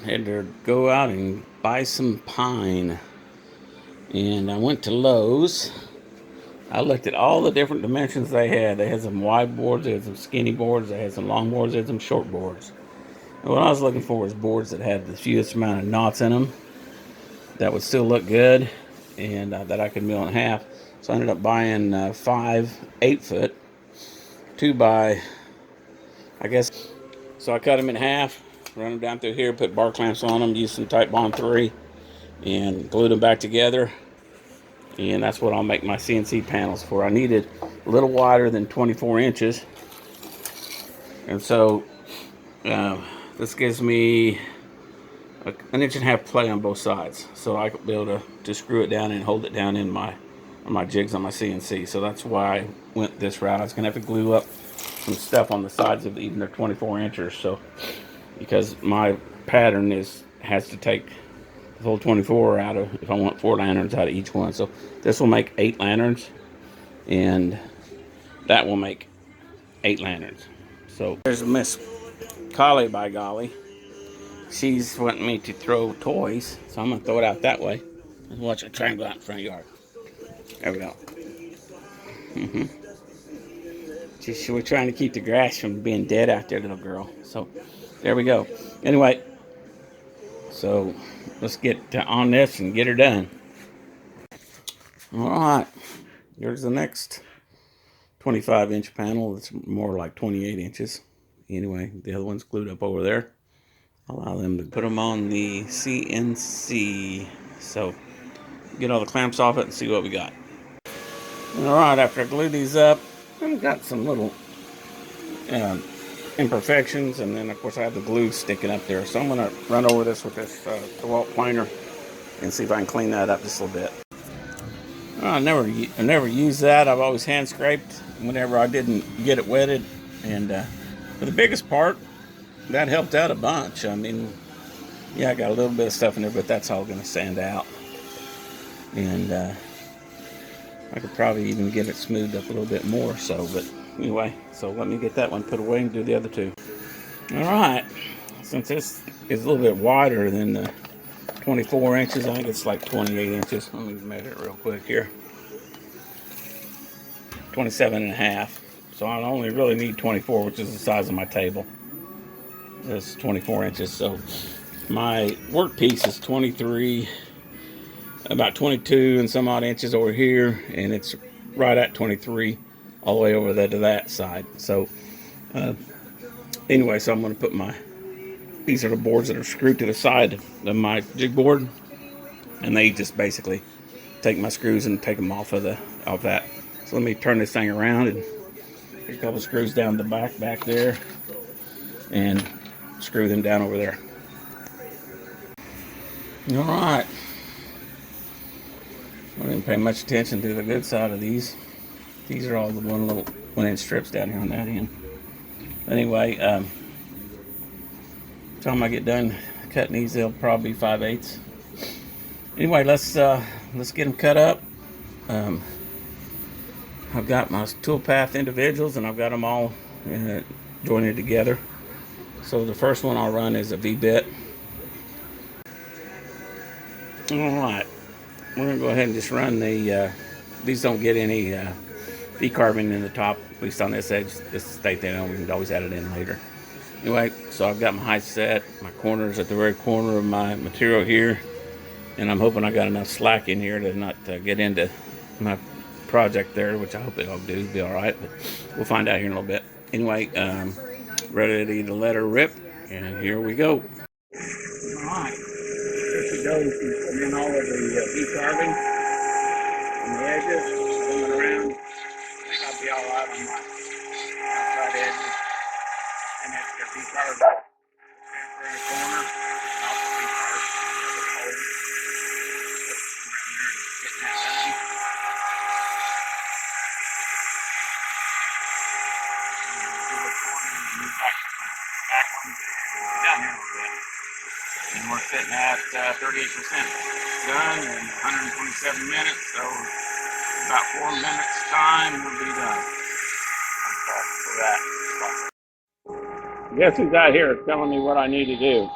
had to go out and buy some pine. And I went to Lowe's. I looked at all the different dimensions they had. They had some wide boards, they had some skinny boards, they had some long boards, they had some short boards. And what I was looking for was boards that had the fewest amount of knots in them, that would still look good, and that I could mill in half. So I ended up buying 5 8-foot, 2 by, I guess. So I cut them in half, run them down through here, put bar clamps on them, used some Type Bond 3, and glued them back together. And that's what I'll make my CNC panels for. I needed a little wider than 24 inches. And so this gives me an inch and a half play on both sides. So I could be able to screw it down and hold it down in my jigs on my CNC. So that's why I went this route. I was gonna have to glue up some stuff on the sides of even their 24 inches. So because my pattern has to take the whole 24 out of, if I want 4 lanterns out of each one. So this will make 8 lanterns, and that will make 8 lanterns. So there's Miss Collie, by golly. She's wanting me to throw toys, so I'm gonna throw it out that way. Let's watch it try and go out in front of the yard. There we go. We're trying to keep the grass from being dead out there, little girl. So there we go. Anyway, so let's get on this and get her done. All right, here's the next 25-inch panel. It's more like 28 inches. Anyway, the other one's glued up over there. Allow them to put them on the CNC. So get all the clamps off it and see what we got. All right, after I glue these up, I've got some little imperfections, and then of course I have the glue sticking up there. So I'm gonna run over this with this DeWalt planer and see if I can clean that up just a little bit. I never used that. I've always hand scraped whenever I didn't get it wetted, and for the biggest part, that helped out a bunch. I mean, yeah, I got a little bit of stuff in there, but that's all going to sand out, and I could probably even get it smoothed up a little bit more. So, but anyway, so let me get that one put away and do the other two. All right, since this is a little bit wider than the 24 inches, I think it's like 28 inches. Let me measure it real quick here. 27 and a half. So I only really need 24, which is the size of my table. It's 24 inches. So my workpiece is 23, about 22 and some odd inches over here, and it's right at 23 all the way over there to that side. So anyway, so I'm going to put these are the boards that are screwed to the side of my jig board, and they just basically take my screws and take them off that. So let me turn this thing around and get a couple screws down the back there and screw them down over there. All right. I didn't pay much attention to the good side of these. These are all the 1-inch strips down here on that end. Anyway, time I get done cutting these, they'll probably be 5/8. Anyway, let's get them cut up. I've got my toolpath individuals, and I've got them all jointed together. So the first one I'll run is a V-bit. All right, we're gonna go ahead and just run the. These don't get any V-carving in the top, at least on this edge. Just stay there, and we can always add it in later. Anyway, so I've got my height set, my corners at the very corner of my material here, and I'm hoping I got enough slack in here to not get into my project there, which I hope it'll do, be all right, but we'll find out here in a little bit. Anyway, ready to let her rip, and here we go. All right, here she goes. She's putting in all of the V-carving on the edges, coming around. I think I'll be all right on my outside edges. And it's your V-carve transfer in the corner, also V-carve in the other hole. Getting that done. And we'll do the corner and move back one down here a little bit. And we're sitting at 38% done in 127 minutes, so about 4 minutes time we'll be done. For that. Guess who's out here telling me what I need to do?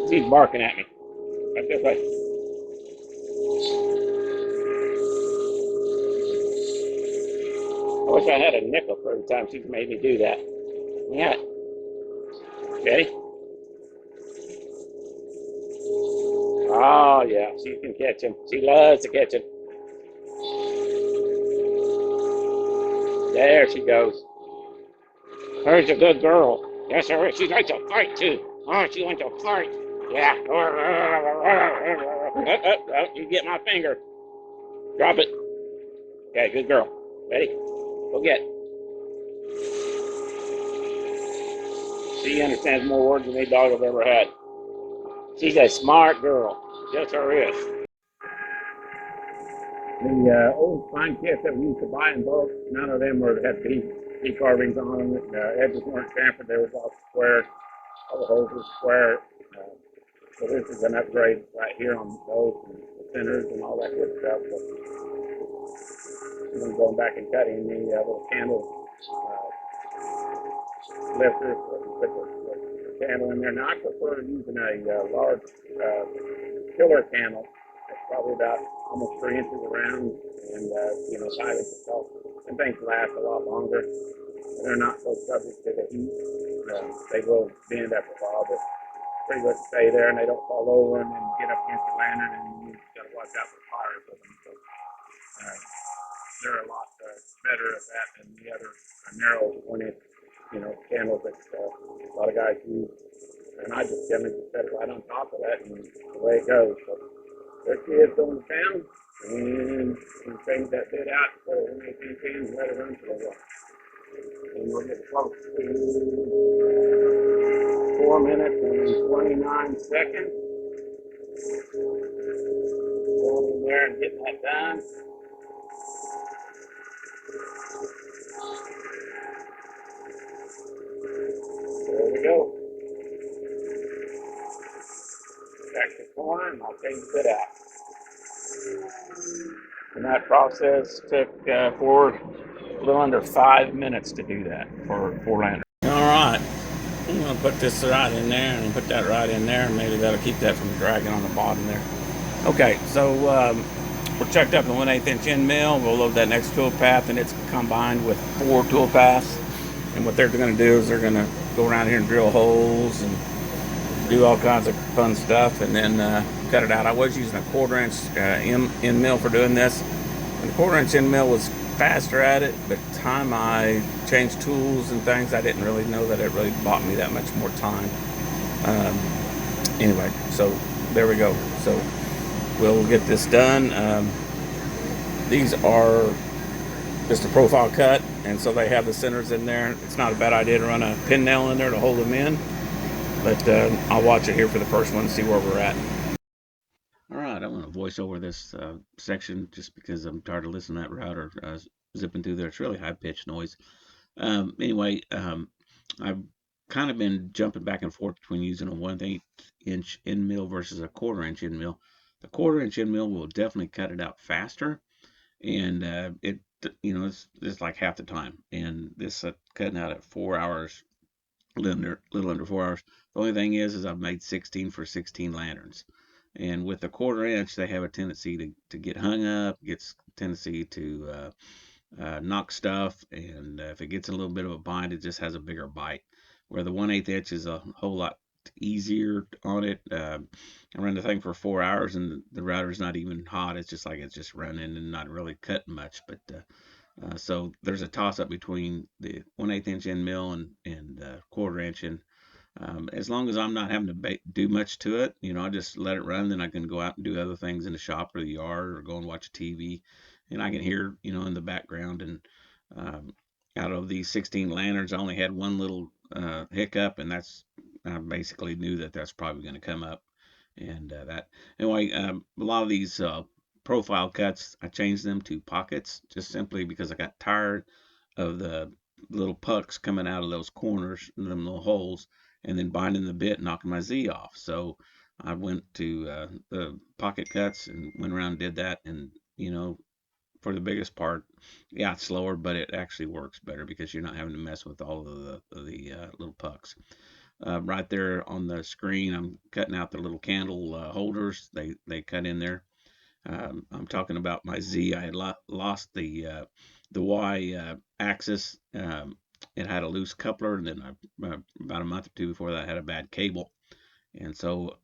She's barking at me. Right this way. I wish I had a nickel for every time she's made me do that. Yeah. Ready? Oh, yeah. She can catch him. She loves to catch him. There she goes. There's a good girl. Yes, sir. She likes to fight, too. Oh, she wants to fight. Yeah. Oh, you get my finger. Drop it. Okay, good girl. Ready? Go get. She understands more words than any dog I've ever had. She's a smart girl. Yes, sir is. The old pine kits that we used to buy in bulk, none of them had V carvings on them. The edges weren't chamfered. They were all square. All the holes were square. So this is an upgrade right here on those and the centers and all that good stuff. So I'm going back and cutting the little candle lifters. Put the candle in there. Now I prefer using a large killer candle. It's probably about almost 3 inches around and silent itself. And things last a lot longer. They're not so subject to the heat. They will bend after a while, but pretty much stay there and they don't fall over and then get up against the lantern and you got to watch out for fires with them. So they're a lot better at that than the other narrow 1 inch, candles that a lot of guys use. And I just generally just set it right on top of that and the way it goes. So there she is going to town and we change that bit out so when they can let it run for a while. And we'll get close to 4 minutes and 29 seconds. Going in there and getting that done. There we go. Back the corner and I'll change the bit out. And that process took for a little under 5 minutes to do that for 4 lanterns. All right. I'm going to put this right in there and put that right in there. And maybe that'll keep that from dragging on the bottom there. Okay, so we're checked up the 1/8 inch end mill. We'll load that next tool path and it's combined with 4 tool paths. And what they're going to do is they're going to go around here and drill holes and do all kinds of fun stuff and then cut it out. I was using a 1/4 inch end mill for doing this. And the 1/4 inch end mill was faster at it, but the time I changed tools and things, I didn't really know that it really bought me that much more time. Anyway, so there we go. So we'll get this done. These are just a profile cut, and so they have the centers in there. It's not a bad idea to run a pin nail in there to hold them in, but I'll watch it here for the first one and see where we're at. All right, I want to voice over this section just because I'm tired of listening to that router zipping through there. It's really high-pitched noise. Anyway, I've kind of been jumping back and forth between using a 1/8 inch end mill versus a 1/4 inch end mill. The 1/4 inch end mill will definitely cut it out faster, and it's like half the time. And this cutting out at 4 hours, little under 4 hours. The only thing is I've made 16 for 16 lanterns. And with the 1/4 inch, they have a tendency to get hung up, gets a tendency to knock stuff, and if it gets a little bit of a bind, it just has a bigger bite. Where the 1/8 inch is a whole lot easier on it. I ran the thing for 4 hours, and the router's not even hot. It's just like it's just running and not really cutting much. But so there's a toss up between the 1/8 inch end mill and 1/4 inch, and as long as I'm not having to do much to it, I just let it run. Then I can go out and do other things in the shop or the yard or go and watch TV, and I can hear, in the background. And out of these 16 lanterns, I only had one little hiccup, and I basically knew that that's probably going to come up. And that anyway, a lot of these profile cuts, I changed them to pockets just simply because I got tired of the little pucks coming out of those corners, them little holes, and then binding the bit, knocking my Z off. So I went to the pocket cuts and went around and did that. And, for the biggest part, yeah, it's slower, but it actually works better because you're not having to mess with all of the little pucks. right there on the screen. I'm cutting out the little candle holders. They cut in there. I'm talking about my Z. I had lost the Y axis. It had a loose coupler, and then about a month or two before that, I had a bad cable, and so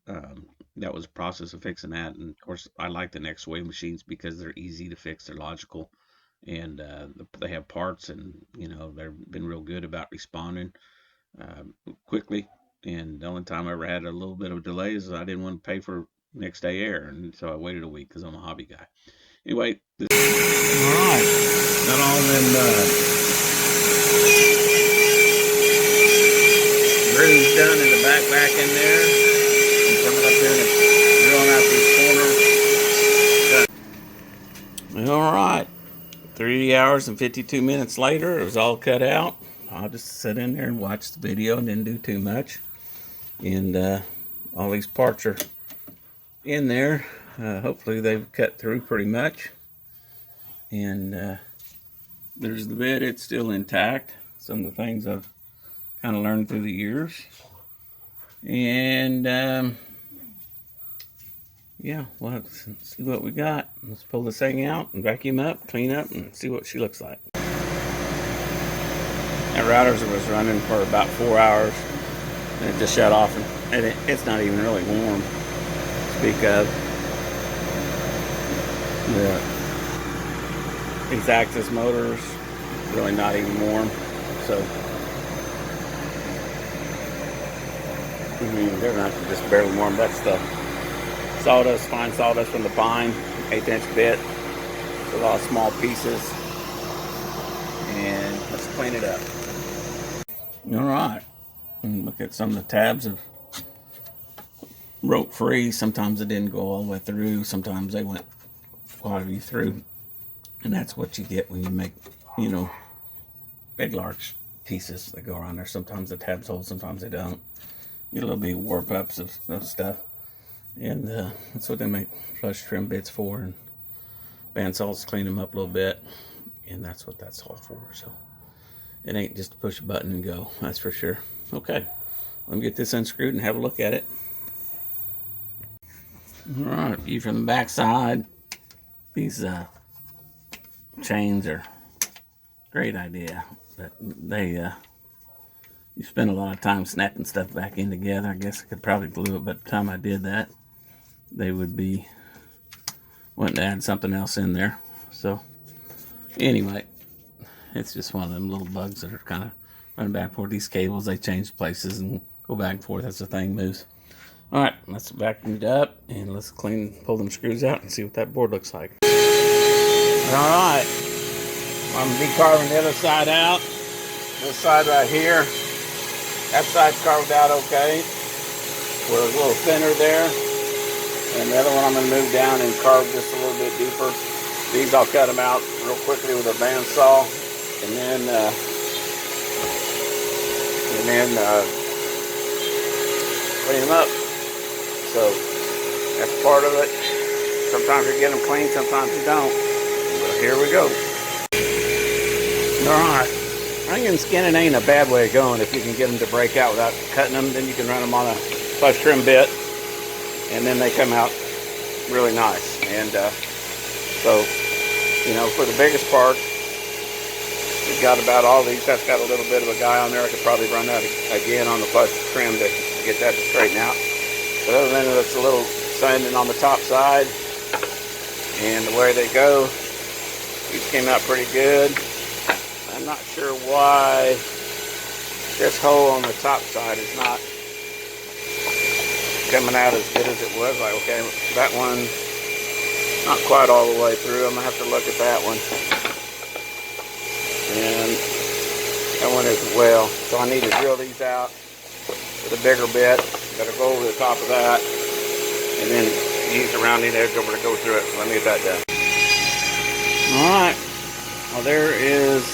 that was a process of fixing that. And of course, I like the Next Wave machines because they're easy to fix. They're logical, and they have parts, and they've been real good about responding quickly. And the only time I ever had a little bit of delay is I didn't want to pay for next day air, and so I waited a week because I'm a hobby guy. Anyway, all right, got all them grooves done in the back in there. I'm coming up here and drilling out these corners. All right, 3 hours and 52 minutes later, it was all cut out. I'll just sit in there and watch the video and didn't do too much. And all these parts are in there. Hopefully they've cut through pretty much. And there's the bed. It's still intact. Some of the things I've kind of learned through the years. And yeah, we'll have to see what we got. Let's pull this thing out and vacuum up, clean up, and see what she looks like. That router was running for about 4 hours, and it just shut off, and it's not even really warm to speak of. These axis motors really not even warm, so they're not just barely warm. That's the sawdust, fine sawdust from the pine, 1/8 inch bit. It's a lot of small pieces, and let's clean it up. All right, and look at some of the tabs of broke free. Sometimes it didn't go all the way through. Sometimes they went quite a few through, and that's what you get when you make, big, large pieces that go around there. Sometimes the tabs hold, sometimes they don't. You get a little bit of warp ups of stuff, and that's what they make flush trim bits for, and bandsaws clean them up a little bit, and that's what that's all for. So it ain't just to push a button and go, that's for sure. Okay, let me get this unscrewed and have a look at it. All right, view from the back side. These chains are a great idea, but they you spend a lot of time snapping stuff back in together. I guess I could probably glue it, but by the time I did that, they would be wanting to add something else in there. So anyway, it's just one of them little bugs that are kind of running back and forth. These cables, they change places and go back and forth as the thing moves. All right, let's vacuum it up and let's pull them screws out and see what that board looks like. All right, I'm decarving the other side out. This side right here, that side's carved out okay. We're a little thinner there. And the other one I'm going to move down and carve just a little bit deeper. These I'll cut them out real quickly with a bandsaw, and then clean them up. So that's part of it. Sometimes you get them clean, sometimes you don't. But here we go. All right. Ringing and skinning ain't a bad way of going if you can get them to break out without cutting them. Then you can run them on a flush trim bit, and then they come out really nice. And so, for the biggest part, we've got about all these. That's got a little bit of a guy on there. I could probably run that again on the flush trim to get that to straighten out. But other than that, it's a little sanding on the top side, and the way they go, these came out pretty good. I'm not sure why this hole on the top side is not coming out as good as it was. Like, okay, that one not quite all the way through. I'm gonna have to look at that one, and that one as well. So I need to drill these out with a bigger bit. Gotta go over the top of that, and then use the rounding edge over to go through it. So let me get that done. All right. Well, there is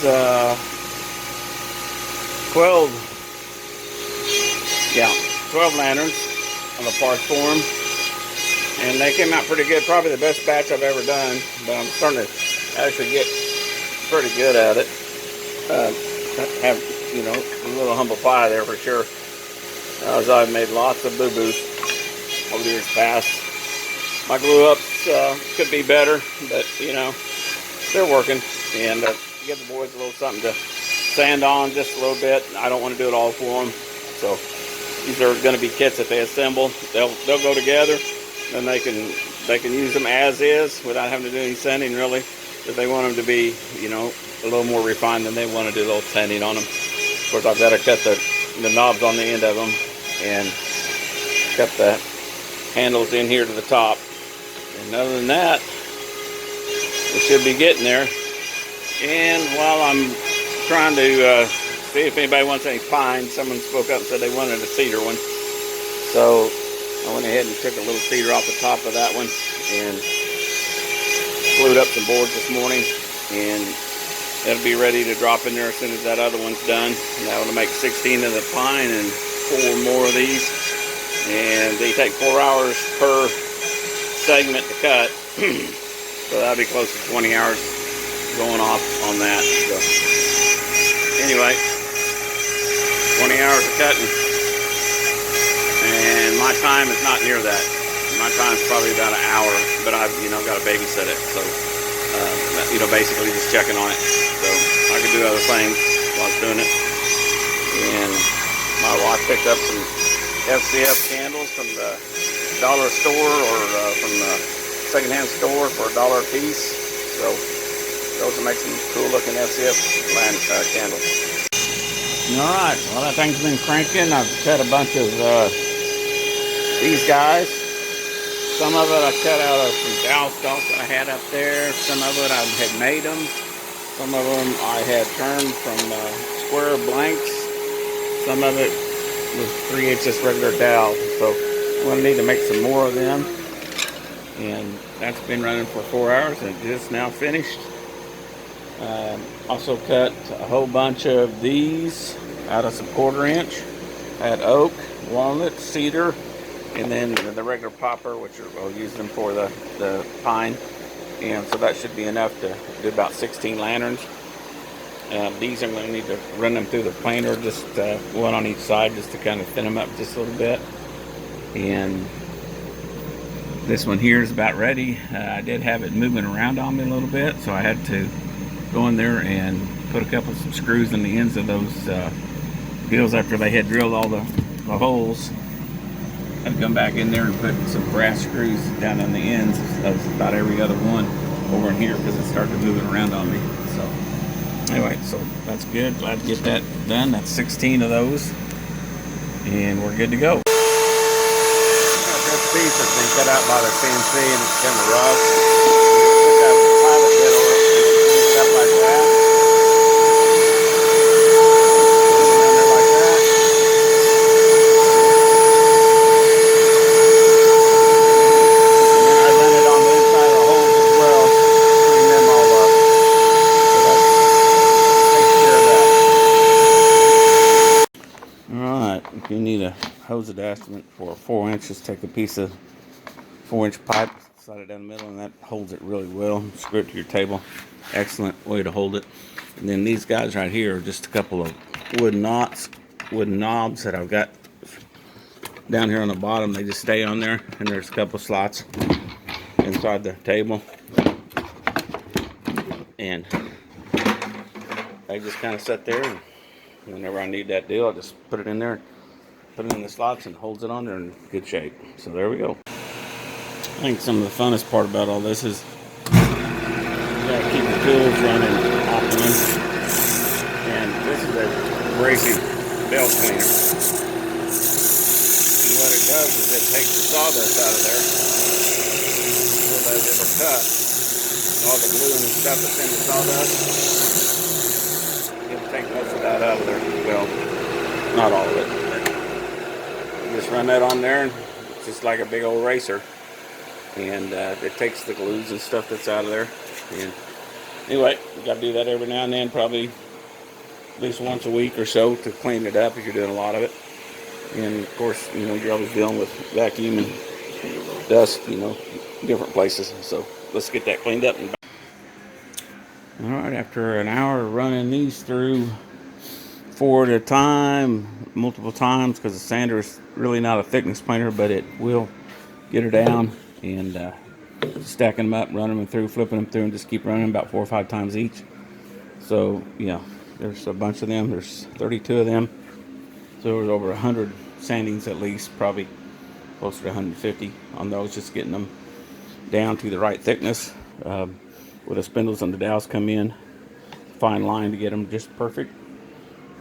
12 lanterns on the parts form, and they came out pretty good. Probably the best batch I've ever done, but I'm starting to actually get pretty good at it. Have a little humble pie there for sure. As I've made lots of boo-boos over the years past. My glue ups could be better, but you know, they're working. And give the boys a little something to sand on just a little bit. I don't want to do it all for them. So these are going to be kits that they assemble. They'll go together, and they can use them as is without having to do any sanding really. If they want them to be, you know, a little more refined, then they want to do a little sanding on them. Of course, I've got to cut the knobs on the end of them and cut the handles in here to the top. And other than that, we should be getting there. And while I'm trying to see if anybody wants any pine, someone spoke up and said they wanted a cedar one. So I went ahead and took a little cedar off the top of that one and glued up some boards this morning, and it'll be ready to drop in there as soon as that other one's done. And that will make 16 of the pine and 4 more of these. And they take 4 hours per segment to cut. So that'll be close to 20 hours going off on that. So anyway, 20 hours of cutting. And my time is not near that. My time's probably about an hour, but I've, you know, got to babysit it. So, you know, basically just checking on it. So I could do other things while I was doing it. And my wife picked up some FCF candles from the dollar store or from the secondhand store for $1 a piece. So those will make some cool looking FCF candles. All right, well that thing's been cranking. I've cut a bunch of these guys. Some of it I cut out of some dowel stalks that I had up there. Some of it I had made them. Some of them I had turned from square blanks. Some of it was 3/8 just regular dowel. So I'm going to need to make some more of them. And that's been running for 4 hours and just now finished. Also cut a whole bunch of these out of some 1/4 inch. I had oak, walnut, cedar, and then the regular popper, which I'll use them for the pine. And so that should be enough to do about 16 lanterns. These I'm going to need to run them through the planer, just one on each side, just to kind of thin them up just a little bit. And this one here is about ready. I did have it moving around on me a little bit, so I had to go in there and put some screws in the ends of those deals after they had drilled all the holes. I'd come back in there and put some brass screws down on the ends of about every other one over in here because it started moving around on me. So anyway, so that's good. Glad to get that done. That's 16 of those, and we're good to go. This piece has been cut out by the CNC and it's kind of rough. Just have a pilot bit over it, stuff like that. Around there like that. And then I run it on the inside of the holes as well, clean them all up. So that takes care of that. Alright, if you need a hose attachment for 4 inches, take a piece of 4-inch pipe, slide it down the middle, and that holds it really well. Screw it to your table. Excellent way to hold it. And then these guys right here are just a couple of wooden knobs that I've got down here on the bottom. They just stay on there, and there's a couple of slots inside the table, and they just kind of sit there, and whenever I need that deal, I just put it in there, put it in the slots, and holds it on there in good shape. So there we go. I think some of the funnest part about all this is you gotta keep the tools running often. And this is a brazy belt cleaner. And what it does is it takes the sawdust out of there so that it'll cut all the glue and stuff that's in the sawdust. It'll take most of that out of there. Well, not all of it. You just run that on there, and it's just like a big old eraser. And it takes the glues and stuff that's out of there. And anyway, you got to do that every now and then, probably at least once a week or so, to clean it up if you're doing a lot of it. And of course, you know, you're always dealing with vacuum and dust, you know, different places. So let's get that cleaned up. All right, after an hour running these through 4 at a time, multiple times, because the sander is really not a thickness painter, but it will get her down. And stacking them up, running them through, flipping them through, and just keep running about 4 or 5 times each. So yeah, there's a bunch of them. There's 32 of them. So there's over 100 sandings at least, probably closer to 150 on those, just getting them down to the right thickness. Where the spindles and the dowels come in, fine line to get them just perfect.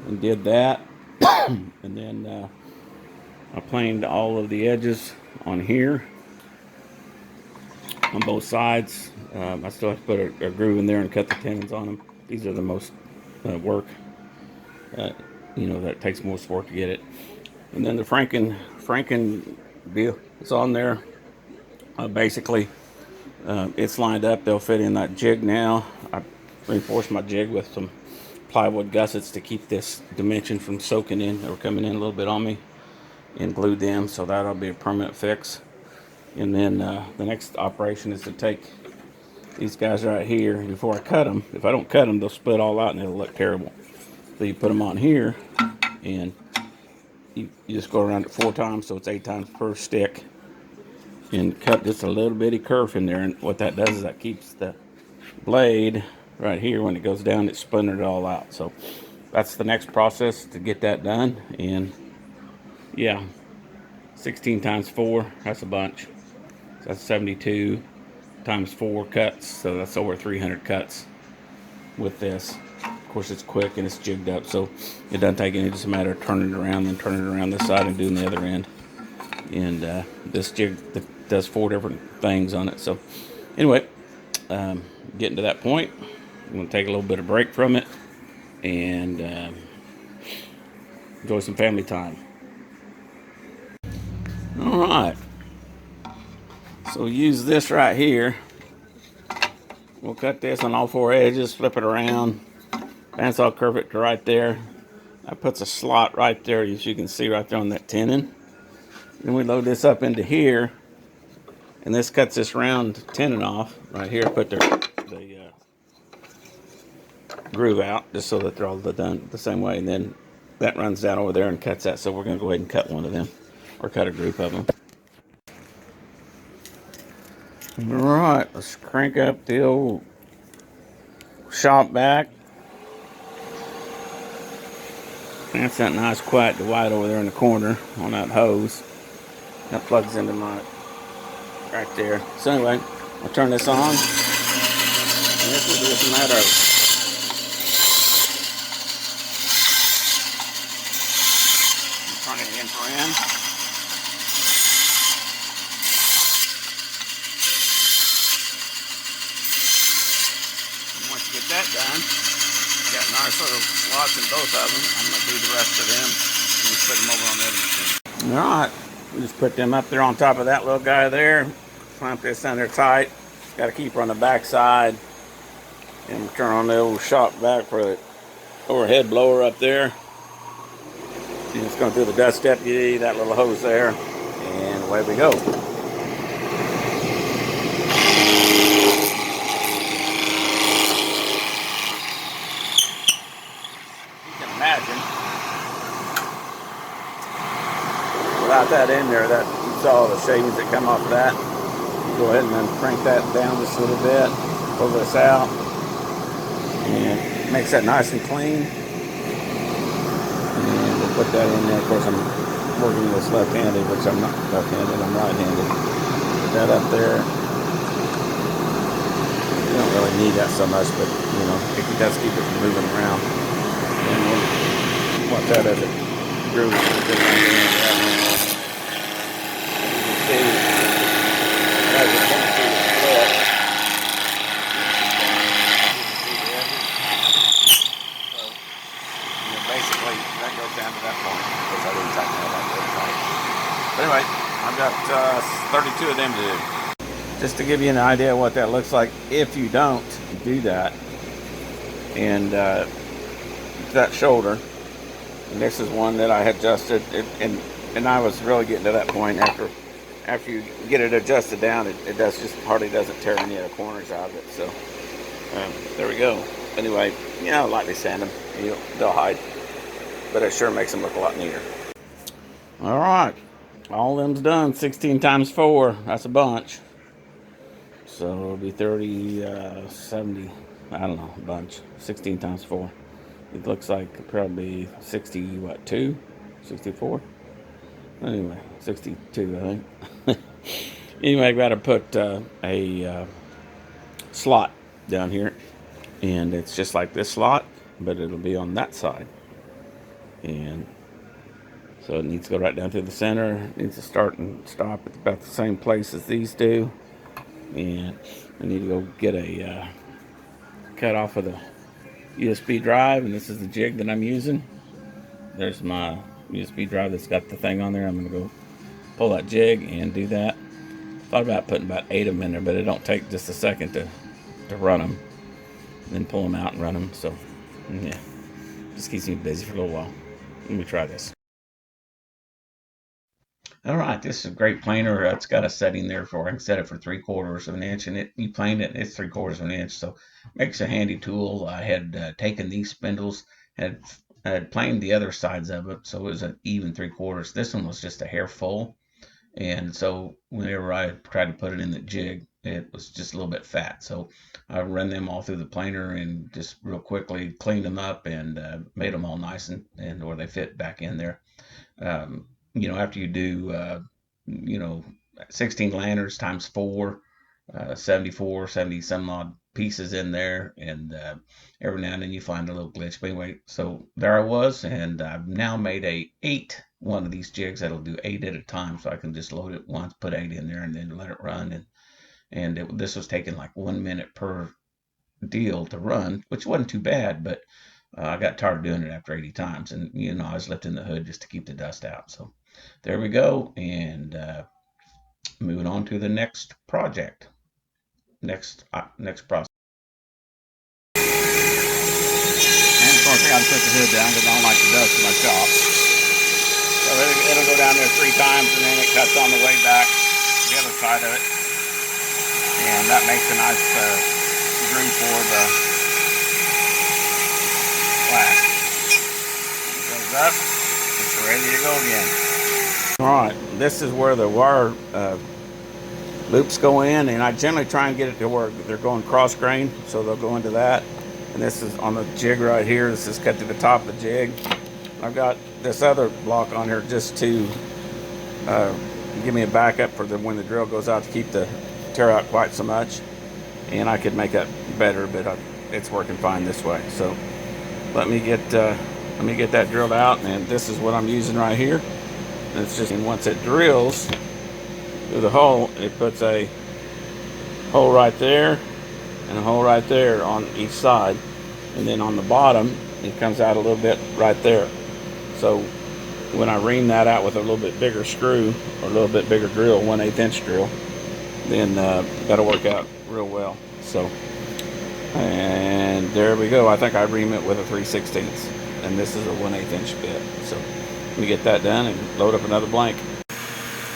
And did that. And then I planed all of the edges on here on both sides. I still have to put a groove in there and cut the tenons on them. These are the most work. That takes most work to get it. And then the Franken deal is on there. Basically, it's lined up. They'll fit in that jig now. I reinforced my jig with some plywood gussets to keep this dimension from soaking in or coming in a little bit on me, and glued them, so that'll be a permanent fix. And then the next operation is to take these guys right here, and before I cut them, if I don't cut them, they'll split all out and it'll look terrible. So you put them on here, and you just go around it 4 times, so it's 8 times per stick, and cut just a little bitty curve in there. And what that does is that keeps the blade right here, when it goes down, it's splintered it all out. So that's the next process to get that done. And yeah, 16 times 4, that's a bunch. So that's 72 times 4 cuts, so that's over 300 cuts with this. Of course, it's quick and it's jigged up, so it doesn't take any, just a matter of turning it around, then turning it around this side and doing the other end. And this jig does 4 different things on it. So anyway, getting to that point, I'm going to take a little bit of break from it and enjoy some family time. All right, so use this right here. We'll cut this on all 4 edges, flip it around, bandsaw curve it to right there. That puts a slot right there, as you can see right there on that tenon. Then we load this up into here, and this cuts this round tenon off right here. Put the groove out just so that they're all done the same way, and then that runs down over there and cuts that. So we're going to go ahead and cut one of them, or cut a group of them. All right, let's crank up the old shop back. That's that nice quiet white over there in the corner on that hose. That plugs into my right there. So anyway, I'll turn this on. And this will be just a matter of turning it in for in. And once you get that done, you got nice little slots in both of them. I'm going to do the rest of them and just put them over on the other machine. All right. We just put them up there on top of that little guy there. Clamp this under tight. Got to keep her on the back side. And turn on the old shop back for the overhead blower up there. And it's going to do the dust deputy, that little hose there. And away we go. You can imagine, without that in there, that you saw the shavings that come off of that. Go ahead and then crank that down just a little bit, pull this out, and makes that nice and clean. And we'll put that in there. Of course, I'm working this left-handed, which I'm not left-handed, I'm right-handed. Put that up there. You don't really need that so much, but it does keep it from moving around. And we'll watch that as it grooves. As it comes through the split, so basically that goes down to that point. Of course, I didn't tighten that up really tight. But anyway, I've got 32 of them to do. Just to give you an idea of what that looks like if you don't do that. And that shoulder, and this is one that I had adjusted, and I was really getting to that point after you get it adjusted down, it hardly doesn't tear any of the corners out of it. So there we go. Anyway, lightly sand them. They'll hide. but it sure makes them look a lot neater. All right, all them's done. 16 times 4, that's a bunch. So it'll be 30, 70, I don't know, a bunch. 16 times 4. It looks like probably 60, what, 2? 64? Anyway, 62, I think. Anyway, I've got to put a slot down here. And it's just like this slot, but it'll be on that side. And so it needs to go right down through the center. It needs to start and stop at about the same place as these do. And I need to go get a cut off of the USB drive, and this is the jig that I'm using. There's my USB drive that's got the thing on there. I'm going to go pull that jig and do that. Thought about putting about 8 of them in there, but it don't take just a second to run them. And then pull them out and run them. So, yeah, just keeps me busy for a little while. Let me try this. All right, this is a great planer. It's got a setting there for I can set it for 3/4 of an inch, and you plane it. It's 3/4 of an inch, so makes a handy tool. I had taken these spindles, had planed the other sides of it, so it was an even 3/4. This one was just a hair full, and so whenever I tried to put it in the jig, it was just a little bit fat. So I run them all through the planer and just real quickly cleaned them up and made them all nice and where they fit back in there. After you do, 16 lanterns times 4, 74, 70 some odd pieces in there, and every now and then you find a little glitch. But anyway, so there I was, and I've now made one of these jigs that'll do 8 at a time, so I can just load it once, put 8 in there, and then let it run. And this was taking like 1 minute per deal to run, which wasn't too bad, but I got tired of doing it after 80 times, and I was lifting the hood just to keep the dust out. So there we go, and moving on to the next project, next process. And of course, I got to put the hood down because I don't like the dust in my shop. So it'll go down there 3 times, and then it cuts on the way back to the other side of it, and that makes a nice groove for the flat. It goes up, it's ready to go again. Alright, this is where the wire loops go in, and I generally try and get it to where they're going cross grain, so they'll go into that. And this is on the jig right here. This is cut to the top of the jig. I've got this other block on here just to give me a backup for when the drill goes out to keep the tear out quite so much. And I could make that better, but it's working fine this way. So let me get that drilled out, and this is what I'm using right here. And it's just, and once it drills through the hole, it puts a hole right there and a hole right there on each side, and then on the bottom it comes out a little bit right there. So when I ream that out with a little bit bigger screw or a little bit bigger drill, 1/8 inch drill, then that'll work out real well. So, and there we go. I think I ream it with a 3/16, and this is a 1/8 inch bit. So let me get that done and load up another blank.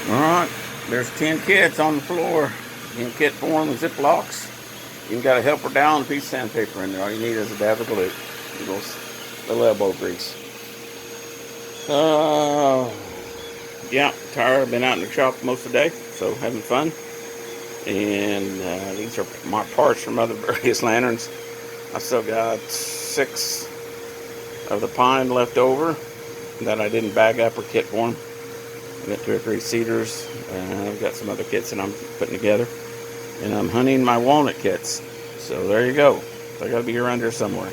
All right, there's 10 kits on the floor in kit form with Ziplocs. You've got a helper down, a piece of sandpaper in there. All you need is a dab of glue, little elbow grease. Yeah, tired. I've been out in the shop most of the day, so having fun. And these are my parts from other various lanterns. I still got 6 of the pine left over that I didn't bag up or kit form. I got 2 or 3 cedars, and I've got some other kits that I'm putting together. And I'm hunting my walnut kits. So there you go. They got to be around here somewhere.